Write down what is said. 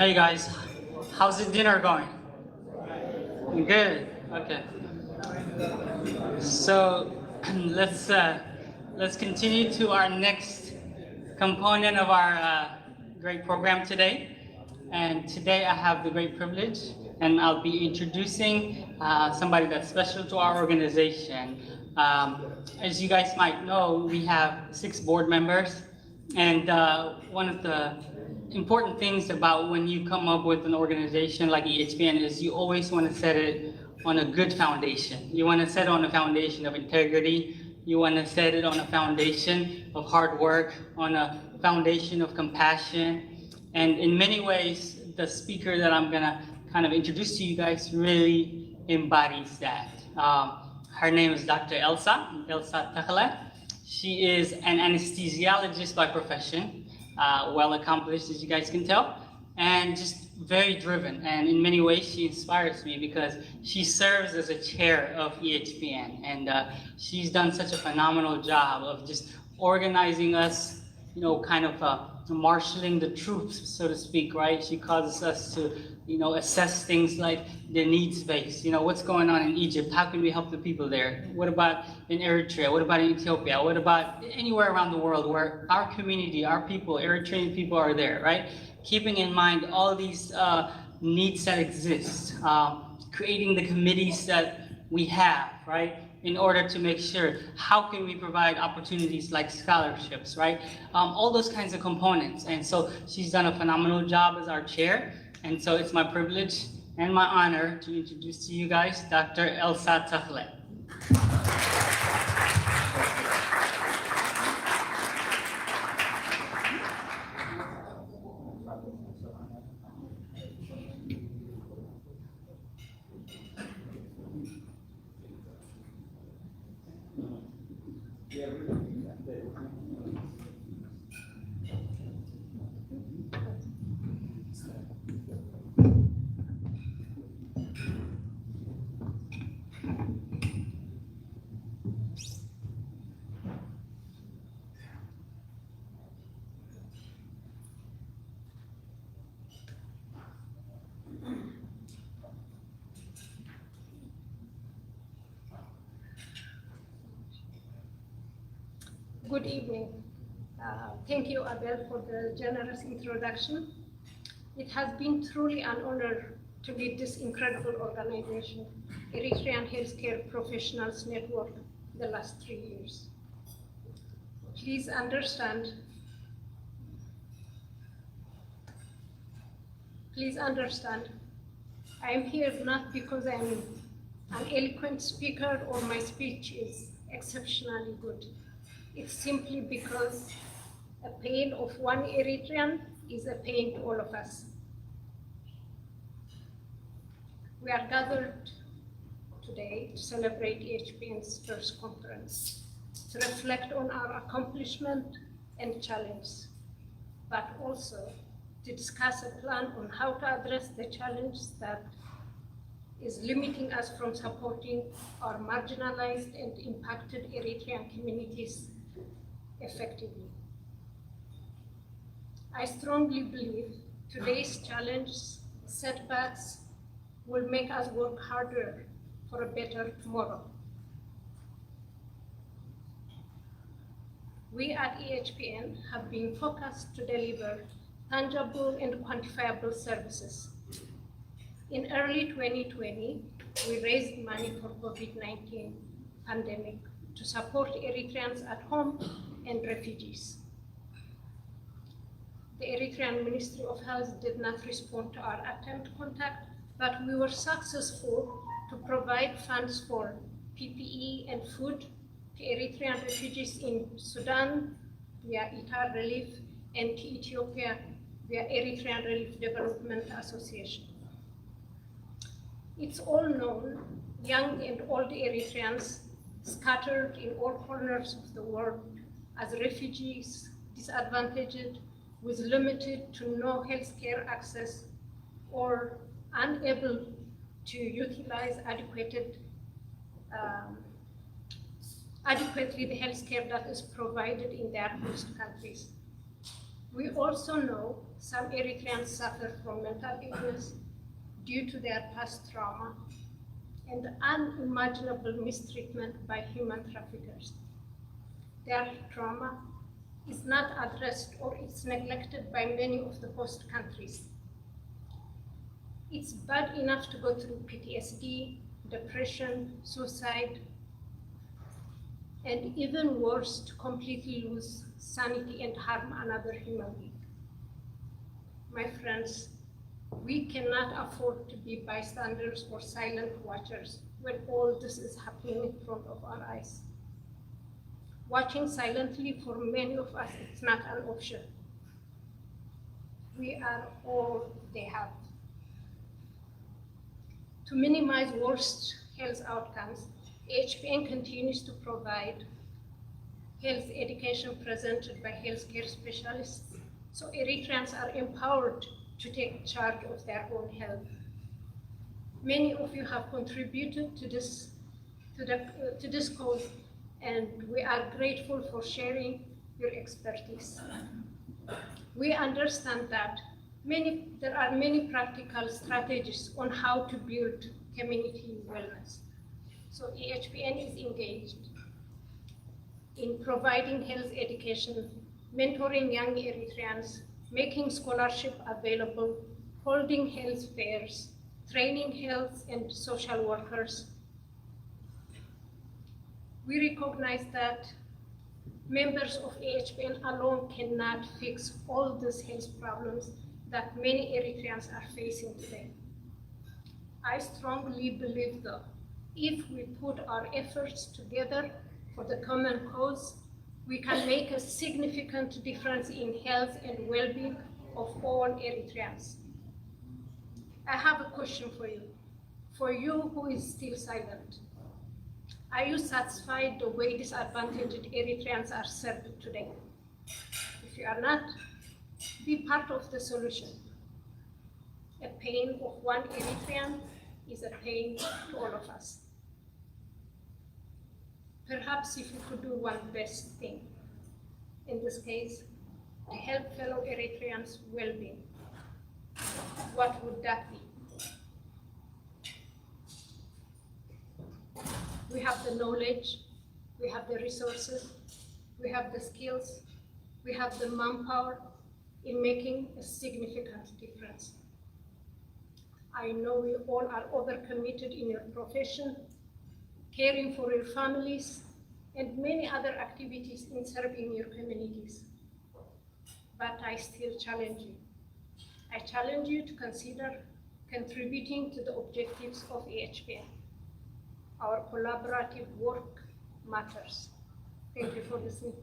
Hey guys, how's the dinner going? Good. Okay. So let's continue to our next component of our great program today. And today I have the great privilege, and I'll be introducing somebody that's special to our organization. As you guys might know, we have 6 board members, and one of the important things about when you come up with an organization like EHPN is you always want to set it on a good foundation. You want to set it on a foundation of integrity. You want to set it on a foundation of hard work, on a foundation of compassion. And in many ways, the speaker that I'm going to kind of introduce to you guys really embodies that. Her name is Dr. Elsa Tekle. She is an anesthesiologist by profession, well accomplished as you guys can tell, and just very driven. And in many ways, she inspires me because she serves as a chair of EHPN, and she's done such a phenomenal job of just organizing us, kind of marshaling the troops, so to speak, right? She causes us to, assess things like the needs base. What's going on in Egypt? How can we help the people there? What about in Eritrea? What about in Ethiopia? What about anywhere around the world where our community, our people, Eritrean people are there, right? Keeping in mind all these needs that exist, creating the committees that we have, right? In order to make sure, how can we provide opportunities like scholarships, right? All those kinds of components. And so she's done a phenomenal job as our chair. And so it's my privilege and my honor to introduce to you guys Dr. Elsa Tekle. Good evening. Thank you, Abel, for the generous introduction. It has been truly an honor to lead this incredible organization, Eritrean Healthcare Professionals Network, the last 3 years. Please understand, I am here not because I am an eloquent speaker or my speech is exceptionally good. It's simply because a pain of one Eritrean is a pain to all of us. We are gathered today to celebrate EHPN's first conference, to reflect on our accomplishment and challenge, but also to discuss a plan on how to address the challenge that is limiting us from supporting our marginalized and impacted Eritrean communities effectively. I strongly believe today's challenge setbacks will make us work harder for a better tomorrow. We at EHPN have been focused to deliver tangible and quantifiable services. In early 2020, we raised money for COVID-19 pandemic to support Eritreans at home and refugees. The Eritrean Ministry of Health did not respond to our attempt to contact, but we were successful to provide funds for PPE and food to Eritrean refugees in Sudan via ITAR Relief and to Ethiopia via Eritrean Relief Development Association. It's all known, young and old Eritreans scattered in all corners of the world as refugees, disadvantaged, with limited to no healthcare access or unable to utilize adequately the healthcare that is provided in their host countries. We also know some Eritreans suffer from mental illness due to their past trauma and unimaginable mistreatment by human traffickers. Their trauma is not addressed or it's neglected by many of the host countries. It's bad enough to go through PTSD, depression, suicide, and even worse, to completely lose sanity and harm another human being. My friends, we cannot afford to be bystanders or silent watchers when all this is happening in front of our eyes. Watching silently for many of us, it's not an option. We are all they have. To minimize worst health outcomes, EHPN continues to provide health education presented by healthcare specialists, so Eritreans are empowered to take charge of their own health. Many of you have contributed to this cause, and we are grateful for sharing your expertise. We understand that there are many practical strategies on how to build community wellness. So EHPN is engaged in providing health education, mentoring young Eritreans, making scholarship available, holding health fairs, training health and social workers. We recognize that members of EHPN alone cannot fix all these health problems that many Eritreans are facing today. I strongly believe, though, if we put our efforts together for the common cause, we can make a significant difference in health and well-being of all Eritreans. I have a question for you who is still silent. Are you satisfied the way disadvantaged Eritreans are served today? If you are not, be part of the solution. A pain of one Eritrean is a pain to all of us. Perhaps if you could do one best thing, in this case, to help fellow Eritreans' well-being, what would that be? We have the knowledge, we have the resources, we have the skills, we have the manpower in making a significant difference. I know you all are overcommitted in your profession, caring for your families, and many other activities in serving your communities. But I still challenge you. I challenge you to consider contributing to the objectives of EHPN. Our collaborative work matters. Thank you for listening.